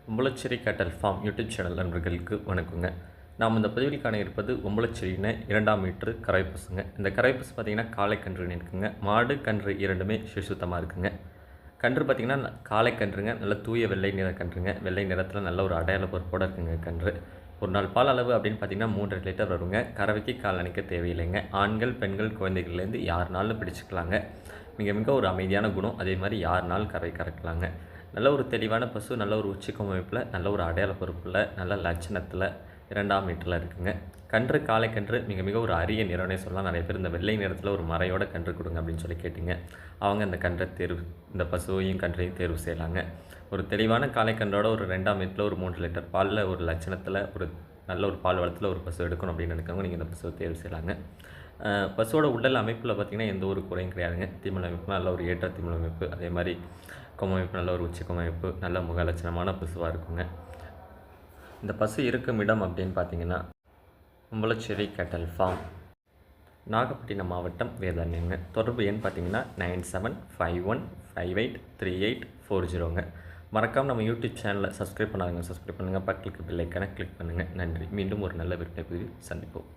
ஒம்பளச்சேரி கேட்டல் form YouTube channel நண்பர்களுக்கு வணக்கங்க. நாம் இந்த பதிவில் காண இருப்பது ஒம்பளச்சேரியின 2ஆம் மீட்ரு கரைப்பசுங்க. இந்த கரைப்பசு பார்த்திங்கன்னா காளை கன்றுன்னு இருக்குங்க. மாடு கன்று இரண்டுமே சுத்தமாக இருக்குங்க. கன்று பார்த்திங்கன்னா காளை கன்றுங்க, நல்ல தூய வெள்ளை நிற கன்றுங்க. வெள்ளை நிறத்தில் நல்ல ஒரு அடையாள பொறுப்போடு இருக்குங்க கன்று. ஒரு நாள் பால் அளவு அப்படின்னு பார்த்திங்கன்னா 3 லிட்டர் வருங்க. கறவைக்கு கால் நினைக்க தேவையில்லைங்க. ஆண்கள் பெண்கள் குழந்தைகள்லேருந்து யாருனாலும் பிடிச்சிக்கலாங்க. மிக ஒரு அமைதியான குணம். அதே மாதிரி யாருனாலும் கறவை கறக்கலாங்க. நல்ல ஒரு தெளிவான பசு, நல்ல ஒரு உச்சிக்கும் அமைப்பில், நல்ல ஒரு அடையாள பொறுப்பில், நல்ல லட்சணத்தில் 2ஆம் மீட்டரில் இருக்குங்க. கன்று காளை கன்று மிக ஒரு அரிய நிறம்னே சொல்லலாம். நிறைய பேர் இந்த வெள்ளை நிறத்தில் ஒரு மறையோட கன்று கொடுங்க அப்படின்னு சொல்லி கேட்டிங்க. அவங்க இந்த கன்றை இந்த பசுவையும் கன்றையும் தேர்வு செய்யலாங்க. ஒரு தெளிவான காளை கன்றோட ஒரு 2ஆம் மீட்டரில் ஒரு 3 லிட்டர் பாலில் ஒரு லட்சணத்தில் ஒரு நல்ல ஒரு பால் வளத்தில் ஒரு பசு எடுக்கணும் அப்படின்னு நினைக்கிறவங்க நீங்கள் இந்த பசுவை தேர்வு செய்யலாங்க. பசுவோட உடல் அமைப்பில் பார்த்திங்கன்னா எந்த ஒரு குறையும் கிடையாதுங்க. திமிழ் அமைப்பு நல்ல ஒரு ஏற்ற திமிழ் அமைப்பு, அதே மாதிரி கொமைப்பு நல்ல ஒரு உச்சி கொமைப்பு, நல்ல முக லட்சணமான பசுவாக இருக்குங்க. இந்த பசு இருக்கும் இடம் அப்படின்னு பார்த்தீங்கன்னா ஒம்பளச்சேரி கேட்டல் ஃபார்ம், நாகப்பட்டினம் மாவட்டம், வேதாரண்யங்க. தொடர்பு எண் பார்த்தீங்கன்னா 9751583840ங்க. மறக்காமல் நம்ம யூடியூப் சேனலை சப்ஸ்கிரைப் பண்ணாதுங்க, சப்ஸ்கிரைப் பண்ணுங்கள். பக்கத்துக்கு பெல் ஐக்கானை கிளிக் பண்ணுங்கள். நன்றி. மீண்டும் ஒரு நல்ல விற்பனை பதிவில் சந்திப்போம்.